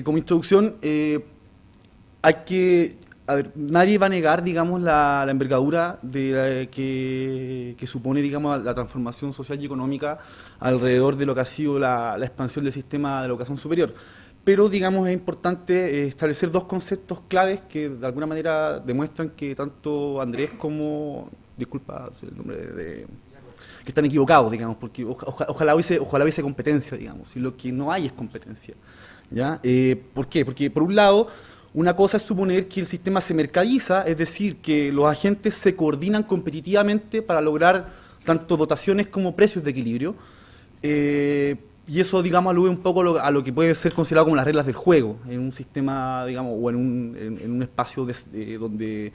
Como introducción, hay que, a ver, nadie va a negar, digamos, la envergadura que supone, digamos, la transformación social y económica alrededor de lo que ha sido la expansión del sistema de educación superior. Pero, digamos, es importante establecer dos conceptos claves que de alguna manera demuestran que tanto Andrés como, disculpa el nombre que están equivocados, digamos, porque ojalá hubiese competencia, digamos, y lo que no hay es competencia. ¿Ya? ¿Por qué? Porque por un lado, una cosa es suponer que el sistema se mercadiza, es decir, que los agentes se coordinan competitivamente para lograr tanto dotaciones como precios de equilibrio. Y eso, digamos, alude un poco a lo que puede ser considerado como las reglas del juego en un sistema, digamos, o en un espacio donde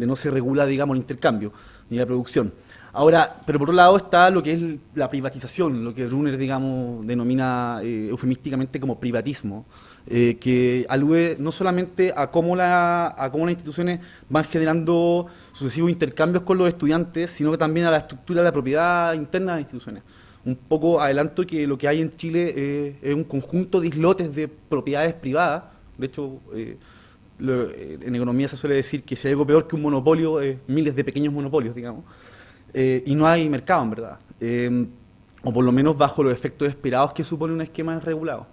no se regula, digamos, el intercambio ni la producción. Ahora, pero por otro lado está lo que es la privatización, lo que Brunner, digamos, denomina eufemísticamente como privatismo, que alude no solamente a cómo las instituciones van generando sucesivos intercambios con los estudiantes, sino que también a la estructura de la propiedad interna de las instituciones. Un poco adelanto que lo que hay en Chile es un conjunto de islotes de propiedades privadas. De hecho, en economía se suele decir que si hay algo peor que un monopolio, miles de pequeños monopolios, digamos. Y no hay mercado, en verdad. O por lo menos bajo los efectos esperados que supone un esquema desregulado.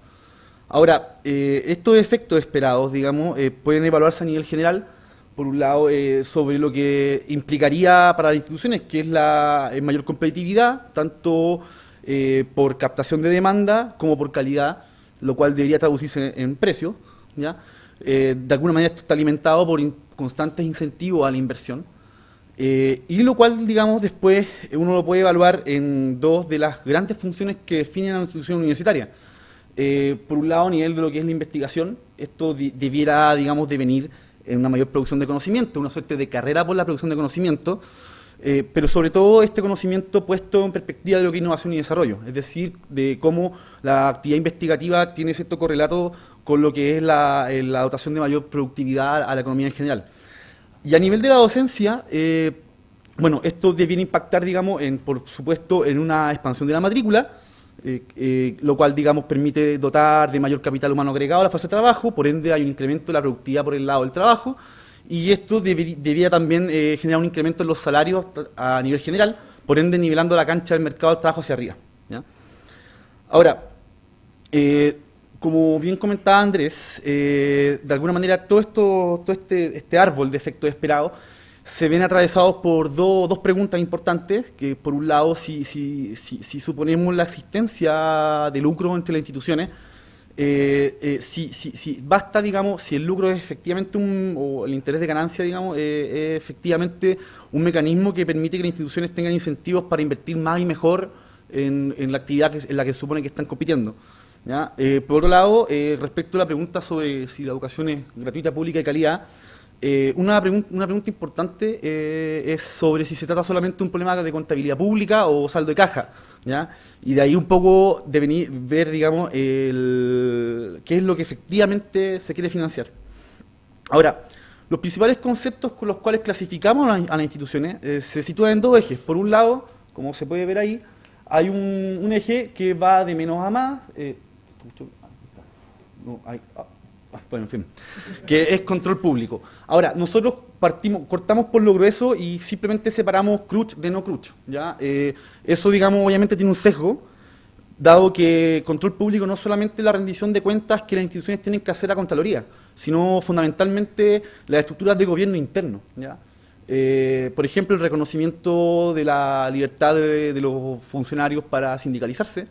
Ahora, estos efectos esperados, digamos, pueden evaluarse a nivel general, por un lado, sobre lo que implicaría para las instituciones, que es la mayor competitividad, tanto por captación de demanda como por calidad, lo cual debería traducirse en precios, ¿ya? De alguna manera esto está alimentado por constantes incentivos a la inversión. Y lo cual, digamos, después uno lo puede evaluar en dos de las grandes funciones que definen a la institución universitaria. Por un lado, a nivel de lo que es la investigación, esto debiera, digamos, devenir en una mayor producción de conocimiento, una suerte de carrera por la producción de conocimiento, pero sobre todo este conocimiento puesto en perspectiva de lo que es innovación y desarrollo, es decir, de cómo la actividad investigativa tiene cierto correlato con lo que es la dotación de mayor productividad a la economía en general. Y a nivel de la docencia, bueno, esto debiera impactar, digamos, por supuesto, en una expansión de la matrícula, lo cual, digamos, permite dotar de mayor capital humano agregado a la fuerza de trabajo, por ende hay un incremento de la productividad por el lado del trabajo, y esto debería también generar un incremento en los salarios a nivel general, por ende nivelando la cancha del mercado del trabajo hacia arriba. ¿Ya? Ahora, como bien comentaba Andrés, de alguna manera todo este árbol de efectos esperados se ven atravesados por dos preguntas importantes, que por un lado, si suponemos la existencia de lucro entre las instituciones, si basta, digamos, si el lucro es efectivamente o el interés de ganancia, digamos, es efectivamente un mecanismo que permite que las instituciones tengan incentivos para invertir más y mejor en la actividad en la que se supone que están compitiendo. ¿Ya? Por otro lado, respecto a la pregunta sobre si la educación es gratuita, pública y de calidad, una pregunta importante es sobre si se trata solamente de un problema de contabilidad pública o saldo de caja, ¿ya? Y de ahí un poco ver, digamos, qué es lo que efectivamente se quiere financiar. Ahora, los principales conceptos con los cuales clasificamos a las instituciones se sitúan en dos ejes. Por un lado, como se puede ver ahí, hay un eje que va de menos a más, no, bueno, en fin, que es control público. Ahora, nosotros cortamos por lo grueso y simplemente separamos CRUCH de no CRUCH, ¿ya? Eso, digamos, obviamente tiene un sesgo, dado que control público no es solamente la rendición de cuentas que las instituciones tienen que hacer a Contraloría, sino fundamentalmente las estructuras de gobierno interno, ¿ya? Por ejemplo, el reconocimiento de la libertad de los funcionarios para sindicalizarse,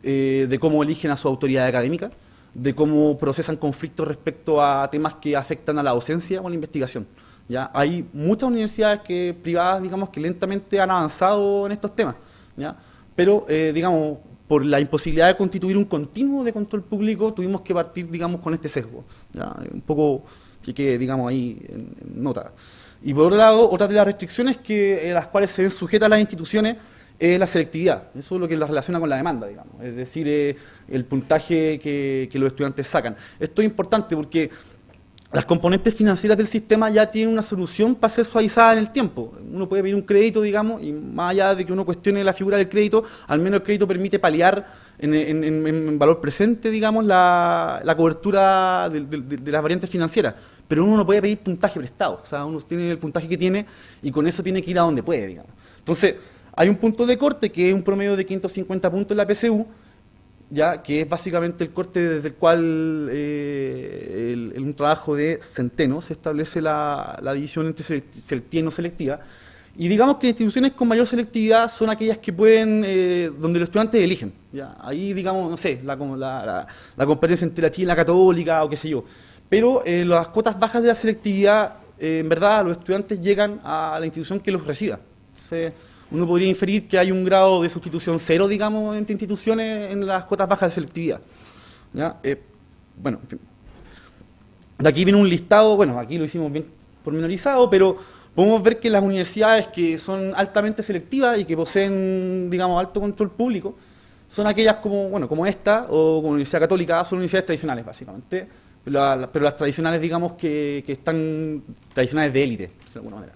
de cómo eligen a su autoridad académica, de cómo procesan conflictos respecto a temas que afectan a la docencia o a la investigación. ¿Ya? Hay muchas universidades privadas, digamos, que lentamente han avanzado en estos temas, ¿ya? Pero, digamos, por la imposibilidad de constituir un continuo de control público, tuvimos que partir, digamos, con este sesgo, ¿ya? Un poco que digamos, ahí en nota. Y por otro lado, otra de las restricciones las cuales se ven sujetas las instituciones es la selectividad. Eso es lo que las relaciona con la demanda, digamos. Es decir, el puntaje que los estudiantes sacan. Esto es importante porque las componentes financieras del sistema ya tienen una solución para ser suavizada en el tiempo. Uno puede pedir un crédito, digamos, y más allá de que uno cuestione la figura del crédito, al menos el crédito permite paliar en valor presente, digamos, la cobertura de las variantes financieras. Pero uno no puede pedir puntaje prestado, o sea, uno tiene el puntaje que tiene y con eso tiene que ir a donde puede, digamos. Entonces, hay un punto de corte que es un promedio de 550 puntos en la PSU, ya que es básicamente el corte desde el cual en un trabajo de centeno se establece la división entre selectiva y no selectiva. Y digamos que las instituciones con mayor selectividad son aquellas que pueden, donde los estudiantes eligen. ¿Ya? Ahí, digamos, no sé, la competencia entre la Chile y la Católica o qué sé yo. Pero las cuotas bajas de la selectividad, en verdad, los estudiantes llegan a la institución que los reciba. Entonces, uno podría inferir que hay un grado de sustitución cero, digamos, entre instituciones en las cuotas bajas de selectividad. ¿Ya? Bueno, en fin. De aquí viene un listado, bueno, aquí lo hicimos bien pormenorizado, pero podemos ver que las universidades que son altamente selectivas y que poseen, digamos, alto control público, son aquellas como, bueno, como esta, o como la Universidad Católica, son universidades tradicionales, básicamente, pero las tradicionales, digamos, que están tradicionales de élite, de alguna manera.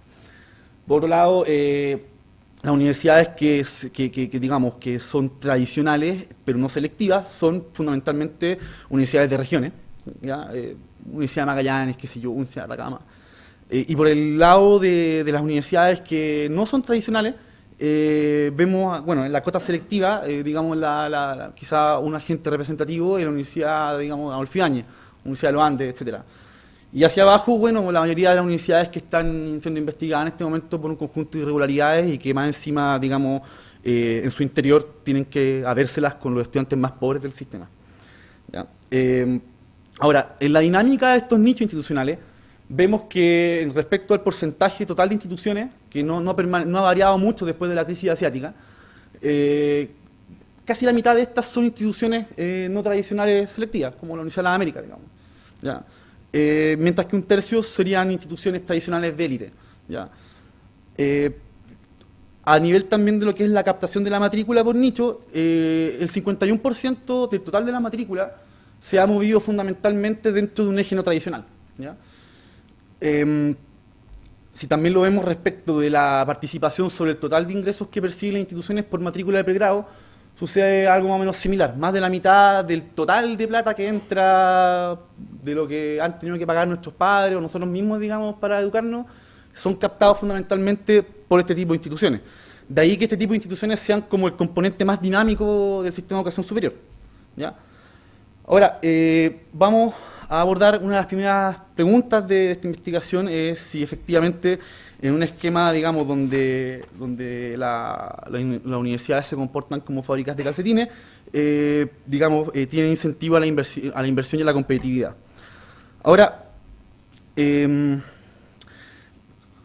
Por otro lado, las universidades que digamos que son tradicionales pero no selectivas son fundamentalmente universidades de regiones, ¿ya? Universidad de Magallanes, qué sé yo, Universidad de Atacama. Y por el lado de las universidades que no son tradicionales, vemos, bueno, en la cota selectiva, digamos, quizá un agente representativo en la Universidad, digamos, Adolfo Ibáñez, Universidad de los Andes, etcétera. Y hacia abajo, bueno, la mayoría de las universidades que están siendo investigadas en este momento por un conjunto de irregularidades y que más encima, digamos, en su interior tienen que habérselas con los estudiantes más pobres del sistema. ¿Ya? Ahora, en la dinámica de estos nichos institucionales, vemos que respecto al porcentaje total de instituciones, que no ha variado mucho después de la crisis asiática, casi la mitad de estas son instituciones no tradicionales selectivas, como la Universidad de las Américas, digamos. ¿Ya? Mientras que un tercio serían instituciones tradicionales de élite. ¿Ya? A nivel también de lo que es la captación de la matrícula por nicho, el 51% del total de la matrícula se ha movido fundamentalmente dentro de un eje no tradicional. ¿Ya? Si también lo vemos respecto de la participación sobre el total de ingresos que perciben las instituciones por matrícula de pregrado, sucede algo más o menos similar. Más de la mitad del total de plata que entra de lo que han tenido que pagar nuestros padres o nosotros mismos, digamos, para educarnos, son captados fundamentalmente por este tipo de instituciones. De ahí que este tipo de instituciones sean como el componente más dinámico del sistema de educación superior. ¿Ya? Ahora, vamos a abordar una de las primeras preguntas de esta investigación, es si efectivamente en un esquema, digamos, donde las universidades se comportan como fábricas de calcetines, digamos, tienen incentivo a la inversión y a la competitividad. Ahora,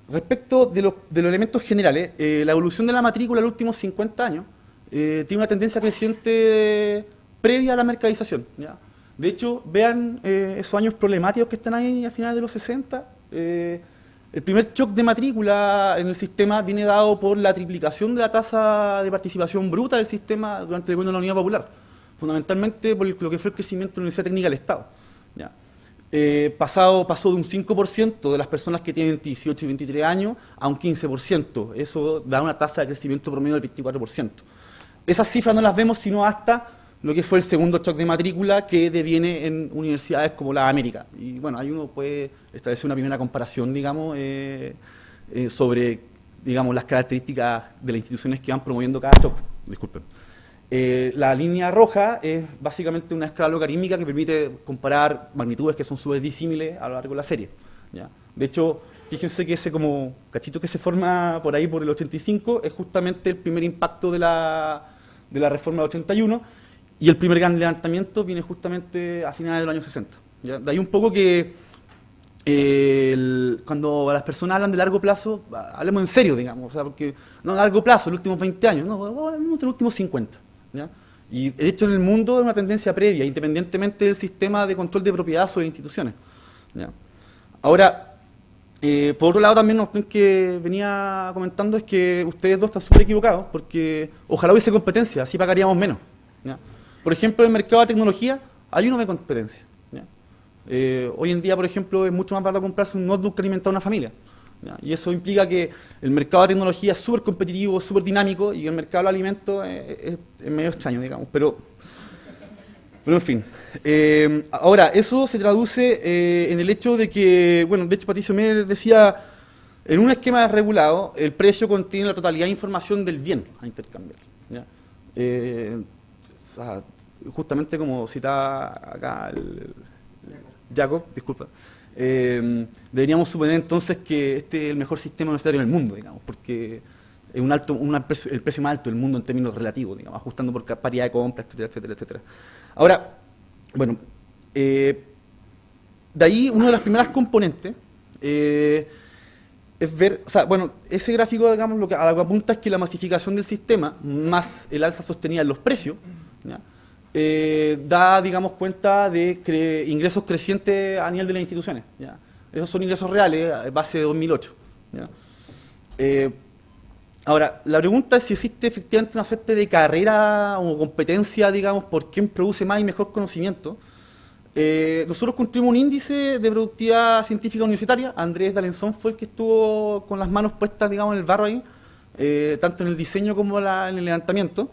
respecto de los elementos generales, la evolución de la matrícula en los últimos 50 años tiene una tendencia creciente previa a la mercadización. ¿Ya? De hecho, vean esos años problemáticos que están ahí a finales de los 60. El primer shock de matrícula en el sistema viene dado por la triplicación de la tasa de participación bruta del sistema durante el gobierno de la Unidad Popular, fundamentalmente por lo que fue el crecimiento de la Universidad Técnica del Estado. ¿Ya? Pasó de un 5% de las personas que tienen 18 y 23 años a un 15%. Eso da una tasa de crecimiento promedio del 24%. Esas cifras no las vemos sino hasta lo que fue el segundo shock de matrícula que deviene en universidades como la América. Y bueno, ahí uno puede establecer una primera comparación, digamos, sobre, digamos, las características de las instituciones que van promoviendo cada shock. Disculpen. La línea roja es básicamente una escala logarítmica que permite comparar magnitudes que son súper disímiles a lo largo de la serie. ¿Ya? De hecho, fíjense que ese como cachito que se forma por ahí por el 85 es justamente el primer impacto de la reforma del 81, y el primer gran levantamiento viene justamente a finales de los años 60. ¿Ya? De ahí un poco que cuando las personas hablan de largo plazo, hablemos en serio, digamos, o sea, porque no a largo plazo, los últimos 20 años, no, hablemos de los últimos 50. ¿Ya? Y de hecho en el mundo es una tendencia previa, independientemente del sistema de control de propiedad sobre instituciones. ¿Ya? Ahora, por otro lado también nos que venía comentando es que ustedes dos están súper equivocados, porque ojalá hubiese competencia, así pagaríamos menos. ¿Ya? Por ejemplo, en el mercado de tecnología hay una competencia. ¿Ya? Hoy en día, por ejemplo, es mucho más barato comprarse un notebook que alimentar a una familia. ¿Ya? Y eso implica que el mercado de tecnología es súper competitivo, súper dinámico, y el mercado de alimentos es medio extraño, digamos. Pero en fin. Ahora, eso se traduce en el hecho de que, bueno, de hecho Patricio Meyer decía, en un esquema desregulado, el precio contiene la totalidad de información del bien a intercambiar. ¿Ya? O sea, justamente como citaba acá Jacob, disculpa, deberíamos suponer entonces que este es el mejor sistema monetario del mundo, digamos, porque es el precio más alto del mundo en términos relativos, digamos, ajustando por paridad de compra, etcétera, etcétera, etcétera. Ahora, bueno, de ahí una de las primeras componentes es ver, o sea, bueno, ese gráfico, digamos, a lo que apunta es que la masificación del sistema, más el alza sostenida en los precios, ¿ya? Da, digamos, cuenta de ingresos crecientes a nivel de las instituciones. ¿Ya? Esos son ingresos reales, a base de 2008. ¿Ya? Ahora, la pregunta es si existe efectivamente una suerte de carrera o competencia, digamos, por quién produce más y mejor conocimiento. Nosotros construimos un índice de productividad científica universitaria. Andrés D'Alençon fue el que estuvo con las manos puestas, digamos, en el barro ahí, tanto en el diseño como en el levantamiento.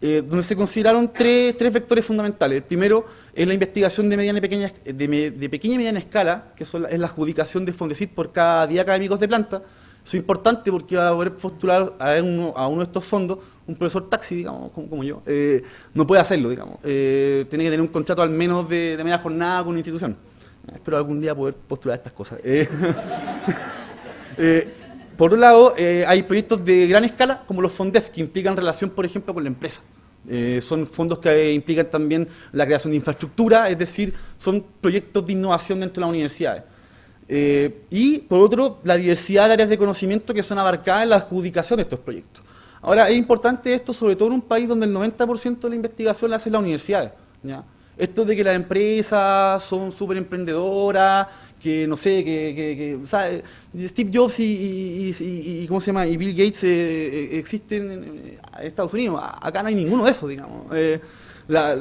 Donde se consideraron tres vectores fundamentales. El primero es la investigación de pequeña y mediana escala, que es la adjudicación de Fondesit por cada 10 académicos de planta. Eso es importante porque va a poder postular a uno de estos fondos, un profesor taxi, digamos, como yo, no puede hacerlo, digamos. Tiene que tener un contrato al menos de media jornada con una institución. Espero algún día poder postular estas cosas. Por un lado, hay proyectos de gran escala, como los FONDEF, que implican relación, por ejemplo, con la empresa. Son fondos que implican también la creación de infraestructura, es decir, son proyectos de innovación dentro de las universidades. Y, por otro, la diversidad de áreas de conocimiento que son abarcadas en la adjudicación de estos proyectos. Ahora, es importante esto, sobre todo en un país donde el 90% de la investigación la hacen las universidades, ¿ya? Esto de que las empresas son súper emprendedoras, que no sé, o sea, Steve Jobs y ¿cómo se llama? Y Bill Gates existen en Estados Unidos. Acá no hay ninguno de esos, digamos.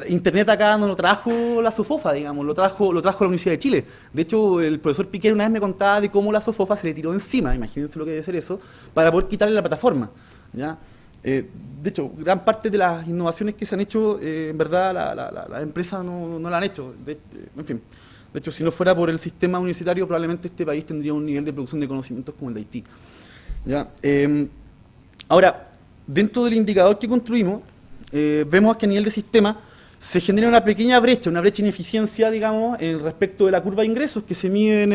Internet acá no lo trajo la SOFOFA, digamos, lo trajo la Universidad de Chile. De hecho, el profesor Piquer una vez me contaba de cómo la SOFOFA se le tiró encima, imagínense lo que debe ser eso, para poder quitarle la plataforma, ¿ya? De hecho, gran parte de las innovaciones que se han hecho, en verdad, las empresas no la han hecho. En fin, de hecho, si no fuera por el sistema universitario, probablemente este país tendría un nivel de producción de conocimientos como el de Haití. ¿Ya? Ahora, dentro del indicador que construimos, vemos que a nivel de sistema se genera una pequeña brecha, de ineficiencia, digamos, respecto de la curva de ingresos que se mide en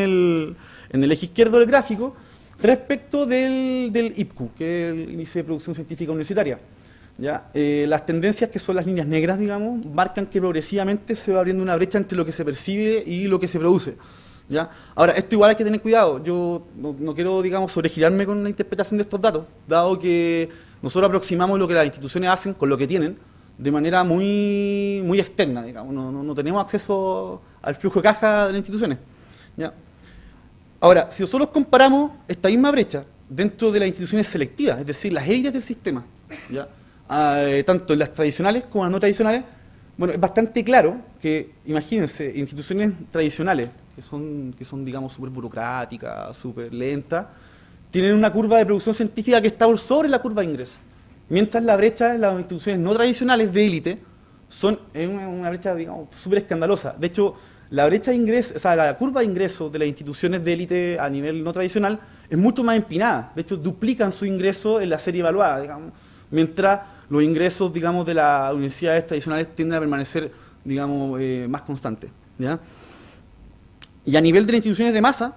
el eje izquierdo del gráfico, respecto del IPCU, que es el Índice de Producción Científica Universitaria. ¿Ya? Las tendencias, que son las líneas negras, digamos, marcan que progresivamente se va abriendo una brecha entre lo que se percibe y lo que se produce. ¿Ya? Ahora, esto igual hay que tener cuidado. Yo no quiero, digamos, sobregirarme con la interpretación de estos datos, dado que nosotros aproximamos lo que las instituciones hacen con lo que tienen de manera muy externa, digamos. No tenemos acceso al flujo de caja de las instituciones. ¿Ya? Ahora, si nosotros comparamos esta misma brecha dentro de las instituciones selectivas, es decir, las élites del sistema, ¿ya? Tanto en las tradicionales como en las no tradicionales, bueno, es bastante claro que, imagínense, instituciones tradicionales, que son digamos, súper burocráticas, súper lentas, tienen una curva de producción científica que está por sobre la curva de ingresos. Mientras la brecha en las instituciones no tradicionales de élite es una brecha, digamos, súper escandalosa. De hecho, la brecha de ingresos, o sea, la curva de ingresos de las instituciones de élite a nivel no tradicional es mucho más empinada. De hecho, duplican su ingreso en la serie evaluada, digamos, mientras los ingresos, digamos, de las universidades tradicionales tienden a permanecer, digamos, más constantes, ¿ya? Y a nivel de las instituciones de masa,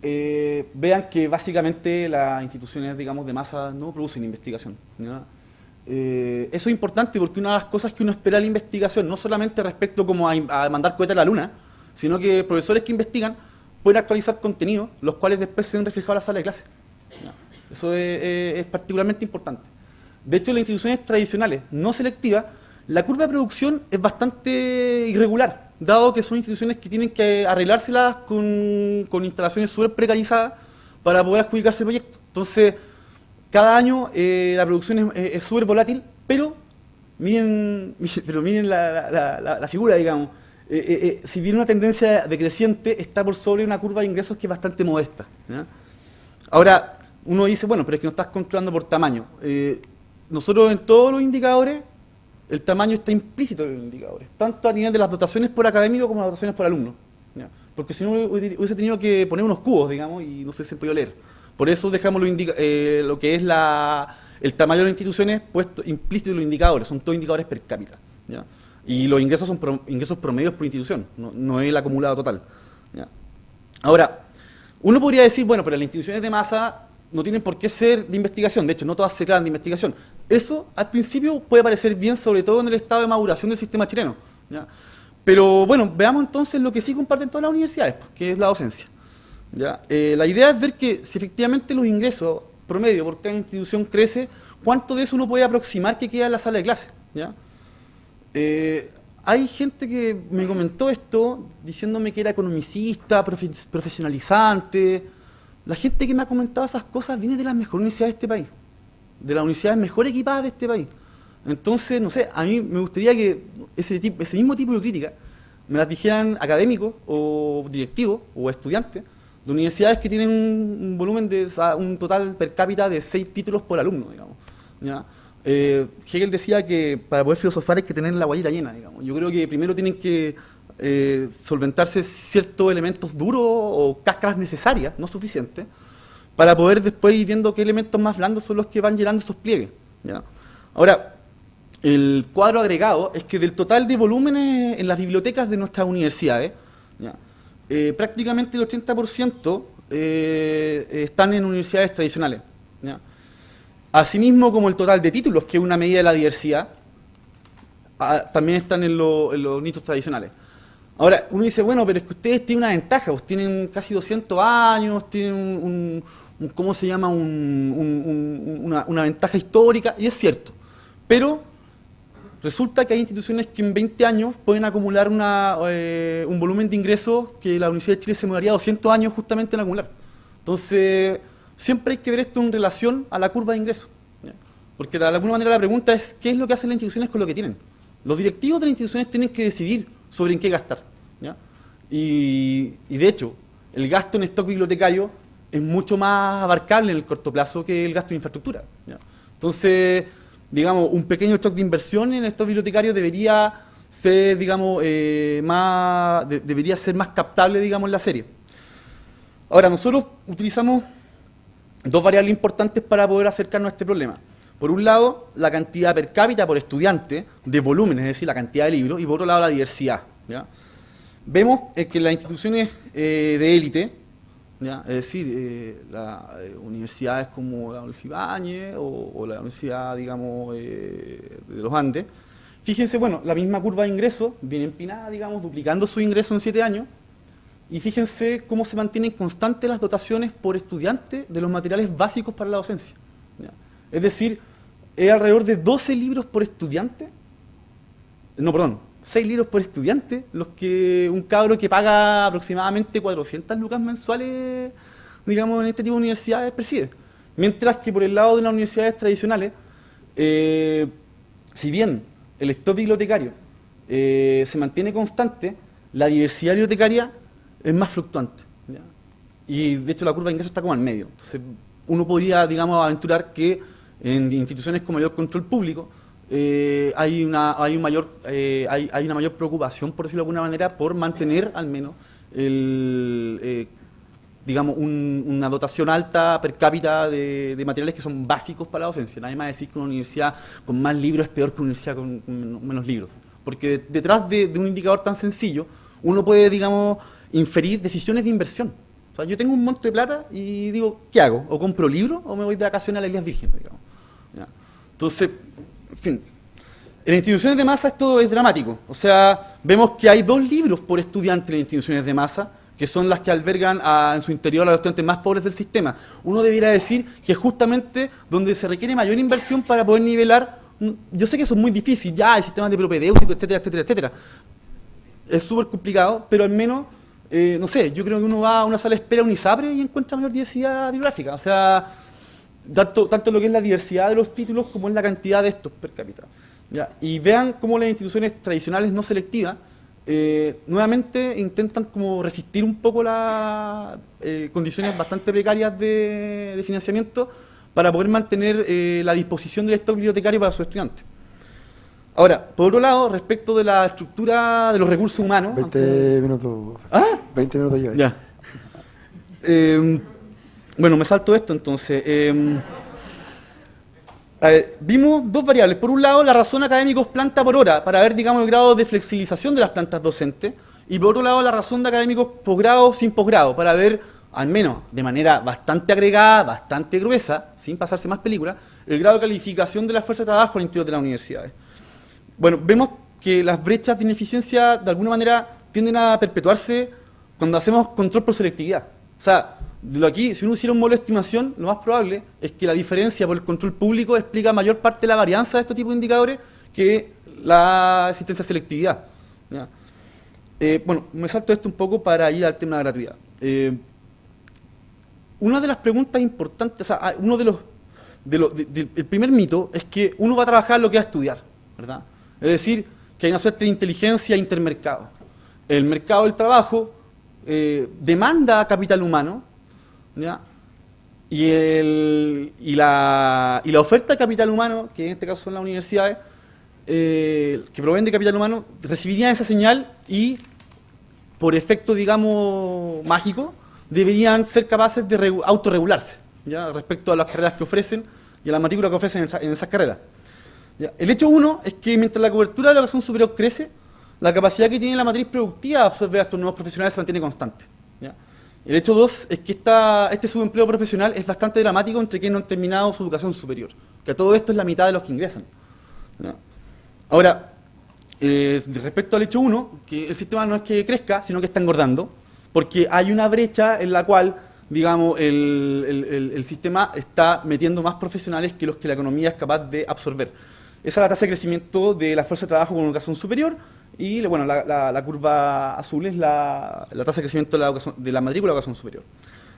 vean que básicamente las instituciones, digamos, de masa no producen investigación, ¿ya? Eso es importante porque una de las cosas que uno espera de la investigación, no solamente respecto como a mandar cohetes a la luna, sino que profesores que investigan pueden actualizar contenidos, los cuales después se ven reflejados en la sala de clase, ¿ya? Eso es particularmente importante. De hecho, en las instituciones tradicionales no selectivas, la curva de producción es bastante irregular, dado que son instituciones que tienen que arreglárselas con instalaciones súper precarizadas para poder adjudicarse el proyecto. Entonces, cada año la producción es súper volátil, pero miren la figura, digamos. si bien una tendencia decreciente, está por sobre una curva de ingresos que es bastante modesta. ¿Ya? Ahora, uno dice, bueno, pero es que no estás controlando por tamaño. Nosotros en todos los indicadores, el tamaño está implícito en los indicadores, tanto a nivel de las dotaciones por académico como las dotaciones por alumno. ¿Ya? Porque si no hubiese tenido que poner unos cubos, digamos, y no sé si se podía leer. Por eso dejamos lo que es el tamaño de las instituciones puesto implícito en los indicadores, son todos indicadores per cápita. ¿Ya? Y los ingresos son ingresos promedios por institución, no es el acumulado total. ¿Ya? Ahora, uno podría decir, bueno, pero las instituciones de masa no tienen por qué ser de investigación, de hecho no todas se crean de investigación. Eso al principio puede parecer bien, sobre todo en el estado de maduración del sistema chileno. ¿Ya? Pero bueno, veamos entonces lo que sí comparten todas las universidades, que es la docencia. ¿Ya? La idea es ver que si efectivamente los ingresos promedio por cada institución crece, ¿cuánto de eso uno puede aproximar que queda en la sala de clase? ¿Ya? Hay gente que me comentó esto diciéndome que era economicista, profesionalizante. La gente que me ha comentado esas cosas viene de las mejores universidades de este país, de las universidades mejor equipadas de este país. Entonces, no sé, a mí me gustaría que ese mismo tipo de crítica me las dijeran académicos o directivos o estudiantes de universidades que tienen un volumen de un total per cápita de 6 títulos por alumno, digamos. ¿Ya? Hegel decía que para poder filosofar hay que tener la guayita llena, digamos. Yo creo que primero tienen que solventarse ciertos elementos duros o cáscaras necesarias, no suficientes, para poder después ir viendo qué elementos más blandos son los que van llenando esos pliegues. ¿Ya? Ahora, el cuadro agregado es que del total de volúmenes en las bibliotecas de nuestras universidades, ¿ya? Prácticamente el 80% están en universidades tradicionales. ¿Ya? Asimismo, como el total de títulos, que es una medida de la diversidad, también están en los nichos tradicionales. Ahora, uno dice, bueno, pero es que ustedes tienen una ventaja, pues tienen casi 200 años, tienen ¿cómo se llama? Una ventaja histórica, y es cierto. Pero resulta que hay instituciones que en 20 años pueden acumular un volumen de ingresos que la Universidad de Chile se demoraría 200 años justamente en acumular. Entonces, siempre hay que ver esto en relación a la curva de ingresos. ¿Ya? Porque de alguna manera la pregunta es, ¿qué es lo que hacen las instituciones con lo que tienen? Los directivos de las instituciones tienen que decidir sobre en qué gastar. ¿Ya? Y de hecho, el gasto en stock bibliotecario es mucho más abarcable en el corto plazo que el gasto en infraestructura. ¿Ya? Entonces, digamos, un pequeño stock de inversión en stock bibliotecario debería ser, digamos, debería ser más captable, digamos, en la serie. Ahora, nosotros utilizamos dos variables importantes para poder acercarnos a este problema. Por un lado, la cantidad per cápita por estudiante de volumen, es decir, la cantidad de libros, y por otro lado, la diversidad. ¿Ya? Vemos que las instituciones de élite, ¿ya? Es decir, las universidades como la Adolfo Ibáñez o la Universidad, digamos, de los Andes, fíjense, bueno, la misma curva de ingresos viene empinada, digamos, duplicando su ingreso en 7 años, y fíjense cómo se mantienen constantes las dotaciones por estudiante de los materiales básicos para la docencia. ¿Ya? Es decir, es alrededor de 12 libros por estudiante, no, perdón, 6 libros por estudiante, los que un cabro que paga aproximadamente 400 lucas mensuales, digamos, en este tipo de universidades percibe. Mientras que por el lado de las universidades tradicionales, si bien el stock bibliotecario se mantiene constante, la diversidad bibliotecaria es más fluctuante. ¿Ya? Y de hecho la curva de ingresos está como al medio. Entonces, uno podría, digamos, aventurar que en instituciones con mayor control público hay una mayor preocupación, por decirlo de alguna manera, por mantener al menos digamos, una dotación alta per cápita de materiales que son básicos para la docencia. Nadie más decir que una universidad con más libros es peor que una universidad con menos libros. Porque detrás de un indicador tan sencillo, uno puede, digamos, inferir decisiones de inversión. O sea, yo tengo un monto de plata y digo, ¿qué hago? ¿O compro libros o me voy de vacaciones a las Islas Vírgenes? Digamos. ¿Ya? Entonces, en fin. En las instituciones de masa esto es dramático. O sea, vemos que hay 2 libros por estudiante en las instituciones de masa, que son las que albergan en su interior a los estudiantes más pobres del sistema. Uno debiera decir que es justamente donde se requiere mayor inversión para poder nivelar. Yo sé que eso es muy difícil, ya hay sistemas de propedéutico, etcétera, etcétera, etcétera. Es súper complicado, pero al menos, no sé, yo creo que uno va a una sala de espera, a un ISAPRE, y encuentra mayor diversidad bibliográfica. O sea, tanto lo que es la diversidad de los títulos como es la cantidad de estos per cápita. ¿Ya? Y vean cómo las instituciones tradicionales no selectivas nuevamente intentan como resistir un poco las condiciones bastante precarias de financiamiento para poder mantener la disposición del stock bibliotecario para sus estudiantes. Ahora, por otro lado, respecto de la estructura de los recursos humanos... 20 minutos. ¿Ah? 20 minutos ya. Ya. Bueno, me salto esto entonces. A ver, vimos dos variables. Por un lado, la razón académicos planta por hora, para ver, digamos, el grado de flexibilización de las plantas docentes. Y por otro lado, la razón de académicos posgrado sin posgrado, para ver, al menos de manera bastante agregada, bastante gruesa, sin pasarse más películas, el grado de calificación de la fuerza de trabajo al interior de las universidades. Bueno, vemos que las brechas de ineficiencia, de alguna manera, tienden a perpetuarse cuando hacemos control por selectividad. O sea, aquí, si uno hiciera un modelo de estimación, lo más probable es que la diferencia por el control público explica mayor parte de la varianza de este tipo de indicadores que la existencia de selectividad. ¿Ya? Bueno, me salto esto un poco para ir al tema de la gratuidad. Una de las preguntas importantes, o sea, el primer mito es que uno va a trabajar lo que va a estudiar, ¿verdad? Es decir, que hay una suerte de inteligencia intermercado. El mercado del trabajo demanda capital humano, ¿ya? Y la oferta de capital humano, que en este caso son las universidades, que proveen de capital humano, recibirían esa señal y, por efecto, digamos, mágico, deberían ser capaces de autorregularse, ¿ya? Respecto a las carreras que ofrecen y a la matrícula que ofrecen en esas carreras. ¿Ya? El hecho uno es que mientras la cobertura de la educación superior crece, la capacidad que tiene la matriz productiva de absorber a estos nuevos profesionales se mantiene constante. ¿Ya? El hecho dos es que este subempleo profesional es bastante dramático entre quienes no han terminado su educación superior, que todo esto es la mitad de los que ingresan. ¿Ya? Ahora, respecto al hecho uno, que el sistema no es que crezca, sino que está engordando, porque hay una brecha en la cual, digamos, el sistema está metiendo más profesionales que los que la economía es capaz de absorber. Esa es la tasa de crecimiento de la fuerza de trabajo con educación superior y, bueno, la curva azul es la tasa de crecimiento de la matrícula de educación superior.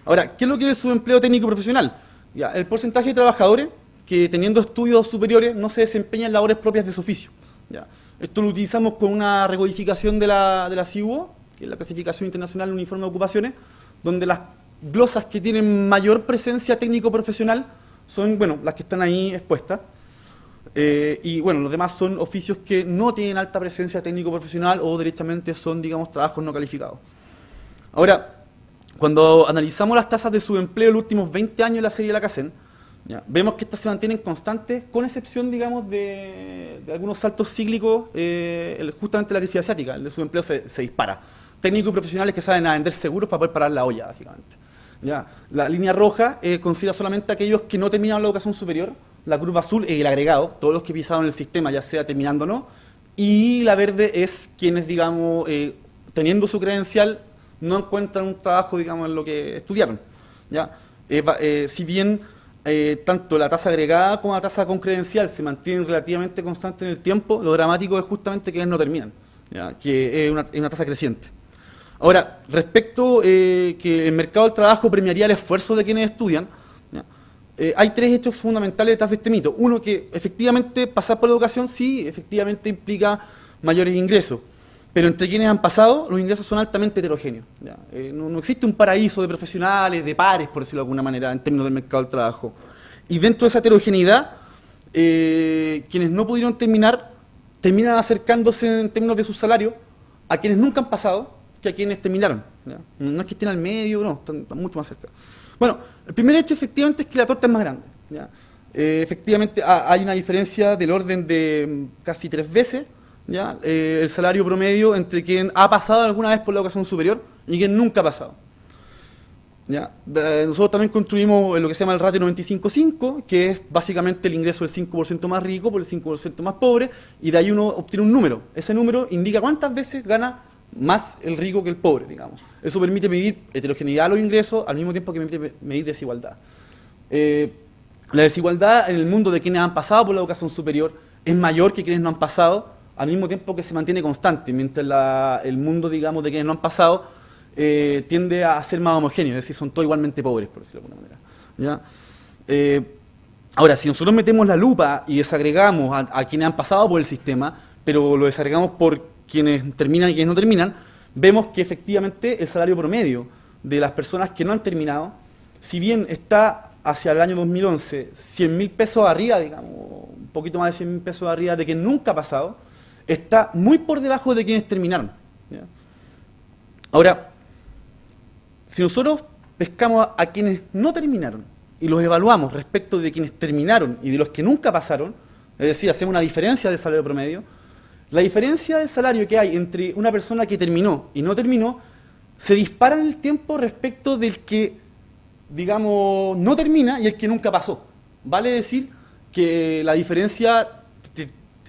Ahora, ¿qué es lo que es el subempleo técnico profesional? Ya, el porcentaje de trabajadores que teniendo estudios superiores no se desempeñan labores propias de su oficio. Ya. Esto lo utilizamos con una recodificación de la CIUO, que es la Clasificación Internacional Uniforme de Ocupaciones, donde las glosas que tienen mayor presencia técnico-profesional son, bueno, las que están ahí expuestas. Y bueno, los demás son oficios que no tienen alta presencia técnico-profesional o directamente son, digamos, trabajos no calificados. Ahora, cuando analizamos las tasas de subempleo en los últimos 20 años en la serie de la CACEN, ¿ya? Vemos que estas se mantienen constantes, con excepción, digamos, de algunos saltos cíclicos, justamente la crisis asiática, el de subempleo se dispara. Técnicos y profesionales que saben a vender seguros para poder parar la olla, básicamente. ¿Ya? La línea roja considera solamente a aquellos que no terminaron la educación superior, la curva azul es el agregado, todos los que pisaron el sistema, ya sea terminando o no, y la verde es quienes, digamos, teniendo su credencial, no encuentran un trabajo, digamos, en lo que estudiaron. ¿Ya? Si bien tanto la tasa agregada como la tasa con credencial se mantienen relativamente constantes en el tiempo, lo dramático es justamente que ellos no terminan, ¿ya? Que es una tasa creciente. Ahora, respecto que el mercado del trabajo premiaría el esfuerzo de quienes estudian, ¿ya? Hay tres hechos fundamentales detrás de este mito. Uno, que efectivamente pasar por la educación sí, efectivamente implica mayores ingresos, pero entre quienes han pasado, los ingresos son altamente heterogéneos. ¿Ya? No existe un paraíso de profesionales, de pares, por decirlo de alguna manera, en términos del mercado del trabajo. Y dentro de esa heterogeneidad, quienes no pudieron terminan acercándose en términos de su salario a quienes nunca han pasado que a quienes terminaron. ¿Ya? No es que estén al medio, no, están mucho más cerca. Bueno, el primer hecho efectivamente es que la torta es más grande. ¿Ya? Efectivamente hay una diferencia del orden de casi 3 veces, ¿ya? El salario promedio entre quien ha pasado alguna vez por la educación superior y quien nunca ha pasado. ¿Ya? Nosotros también construimos lo que se llama el ratio 95-5, que es básicamente el ingreso del 5% más rico por el 5% más pobre, y de ahí uno obtiene un número. Ese número indica cuántas veces gana más el rico que el pobre, digamos. Eso permite medir heterogeneidad de los ingresos al mismo tiempo que permite medir desigualdad. La desigualdad en el mundo de quienes han pasado por la educación superior es mayor que quienes no han pasado, al mismo tiempo que se mantiene constante, mientras el mundo, digamos, de quienes no han pasado tiende a ser más homogéneo, es decir, son todos igualmente pobres, por decirlo de alguna manera. ¿Ya? Ahora, si nosotros metemos la lupa y desagregamos a quienes han pasado por el sistema, pero lo desagregamos por quienes terminan y quienes no terminan, vemos que efectivamente el salario promedio de las personas que no han terminado, si bien está hacia el año 2011 100.000 pesos arriba, digamos, un poquito más de 100.000 pesos arriba de que nunca ha pasado, está muy por debajo de quienes terminaron, ¿ya? Ahora, si nosotros pescamos a quienes no terminaron y los evaluamos respecto de quienes terminaron y de los que nunca pasaron, es decir, hacemos una diferencia de salario promedio, la diferencia del salario que hay entre una persona que terminó y no terminó se dispara en el tiempo respecto del que, digamos, no termina y el que nunca pasó. Vale decir que la diferencia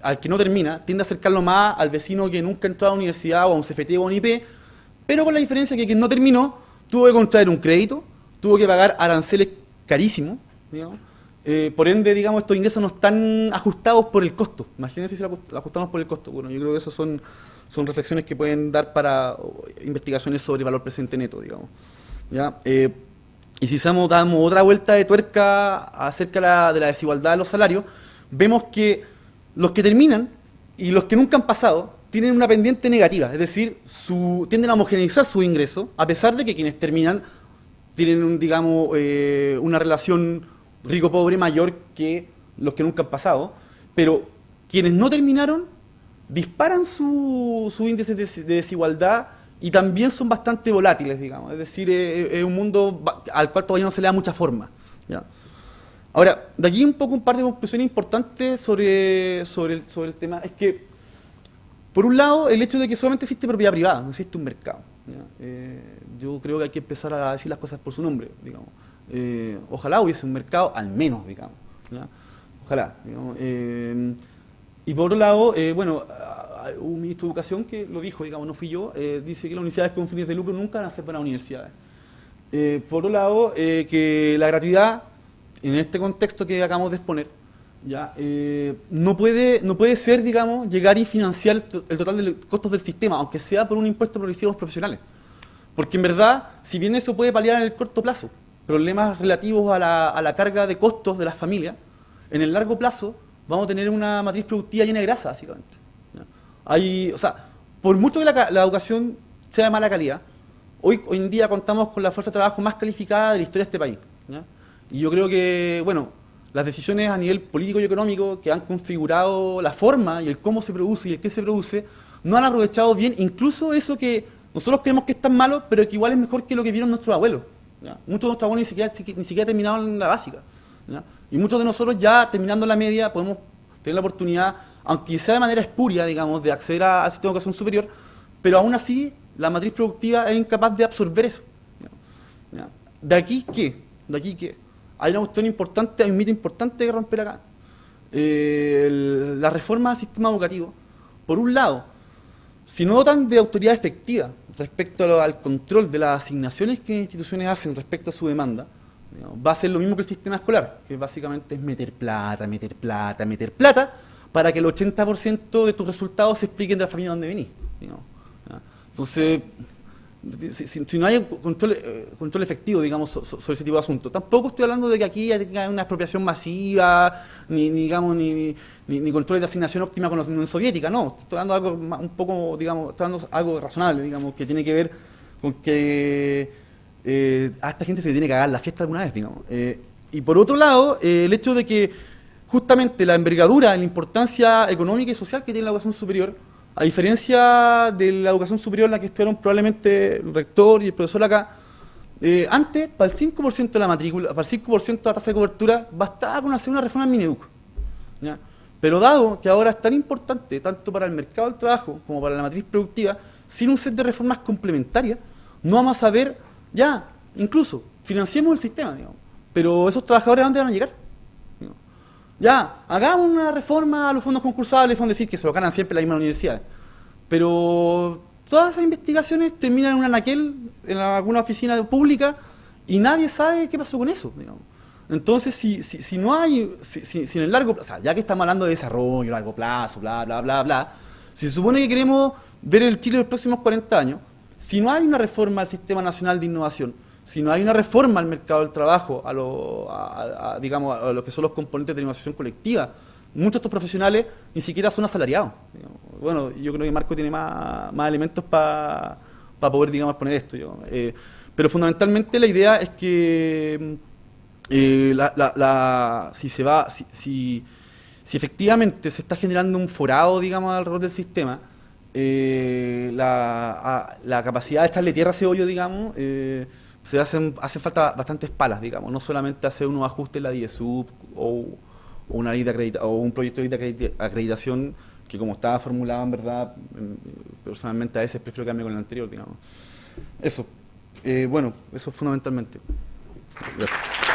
al que no termina tiende a acercarlo más al vecino que nunca entró a la universidad o a un CFT o a un IP, pero con la diferencia que quien no terminó tuvo que contraer un crédito, tuvo que pagar aranceles carísimos, digamos. Por ende, digamos, estos ingresos no están ajustados por el costo. Imagínense si lo ajustamos por el costo. Bueno, yo creo que esas son reflexiones que pueden dar para investigaciones sobre valor presente neto, digamos. ¿Ya? Y si damos otra vuelta de tuerca acerca de la desigualdad de los salarios, vemos que los que terminan y los que nunca han pasado tienen una pendiente negativa, es decir, tienden a homogeneizar su ingreso, a pesar de que quienes terminan tienen, digamos, una relación rico-pobre mayor que los que nunca han pasado, pero quienes no terminaron disparan su índice de desigualdad y también son bastante volátiles, digamos, es decir, es un mundo al cual todavía no se le da mucha forma, ¿ya? Ahora, de aquí un poco un par de conclusiones importantes sobre el tema, es que, por un lado, el hecho de que solamente existe propiedad privada, no existe un mercado, ¿ya? Yo creo que hay que empezar a decir las cosas por su nombre, digamos. Ojalá hubiese un mercado, al menos, digamos, ¿ya? Ojalá, digamos. Y por otro lado, bueno, un ministro de Educación que lo dijo, digamos, no fui yo, dice que las universidades con fines de lucro nunca van a ser buenas universidades. Por otro lado, que la gratuidad, en este contexto que acabamos de exponer, ¿ya? No puede ser, digamos, llegar y financiar el total de los costos del sistema, aunque sea por un impuesto progresivo a los profesionales. Porque en verdad, si bien eso puede paliar en el corto plazo problemas relativos a la carga de costos de las familias, en el largo plazo vamos a tener una matriz productiva llena de grasa, básicamente, ¿ya? O sea, por mucho que la educación sea de mala calidad, hoy en día contamos con la fuerza de trabajo más calificada de la historia de este país, ¿ya? Y yo creo que, bueno, las decisiones a nivel político y económico que han configurado la forma y el cómo se produce y el qué se produce, no han aprovechado bien incluso eso que nosotros creemos que es tan malo, pero que igual es mejor que lo que vieron nuestros abuelos, ¿ya? Muchos de nuestros abuelos ni siquiera terminaron la básica, ¿ya? Y muchos de nosotros ya terminando la media podemos tener la oportunidad, aunque sea de manera espuria, digamos, de acceder al sistema de educación superior, pero aún así la matriz productiva es incapaz de absorber eso, ¿ya? ¿Ya? ¿De aquí qué? Hay una cuestión importante, hay un mito importante que romper acá. La reforma del sistema educativo, por un lado, si no dotan de autoridad efectiva respecto al control de las asignaciones que las instituciones hacen respecto a su demanda, digamos, va a ser lo mismo que el sistema escolar, que básicamente es meter plata, para que el 80% de tus resultados se expliquen de la familia donde venís, digamos, ¿ya? Entonces, si no hay control efectivo, digamos, sobre ese tipo de asuntos. Tampoco estoy hablando de que aquí haya una expropiación masiva, ni controles de asignación óptima con la Unión Soviética, no. Estoy hablando de algo un poco, digamos, estoy hablando de algo razonable, digamos, que tiene que ver con que a esta gente se le tiene que cagar la fiesta alguna vez, digamos. Y por otro lado, el hecho de que justamente la envergadura, la importancia económica y social que tiene la educación superior, a diferencia de la educación superior en la que estudiaron probablemente el rector y el profesor acá, antes, para el 5% de la matrícula, para el 5% de la tasa de cobertura, bastaba con hacer una reforma en Mineduc, ¿ya? Pero dado que ahora es tan importante, tanto para el mercado del trabajo como para la matriz productiva, sin un set de reformas complementarias, no vamos a saber, ya, incluso, financiemos el sistema, digamos, pero esos trabajadores, ¿a dónde van a llegar? Ya, hagamos una reforma a los fondos concursables, fondos decir que se lo ganan siempre las mismas universidades. Pero todas esas investigaciones terminan en un anaquel, en alguna oficina pública, y nadie sabe qué pasó con eso, digamos. Entonces, si no hay, si en el largo plazo, o sea, ya que estamos hablando de desarrollo, largo plazo, bla, bla, bla, bla, si se supone que queremos ver el Chile de los próximos 40 años, si no hay una reforma al Sistema Nacional de Innovación, si no hay una reforma al mercado del trabajo, digamos, a lo que son los componentes de negociación colectiva, muchos de estos profesionales ni siquiera son asalariados, digamos. bueno, yo creo que Marco tiene más elementos para poder, digamos, poner esto. Pero fundamentalmente la idea es que si efectivamente se está generando un forado, digamos, alrededor del sistema, la capacidad de echarle tierra a ese hoyo, digamos, hace falta bastantes palas, digamos, no solamente hacer unos ajustes en la DIESUB o una ley de o un proyecto de ley de acreditación que como estaba formulado, en verdad, personalmente a veces prefiero quedarme con el anterior, digamos. Eso. Bueno, eso fundamentalmente. Gracias.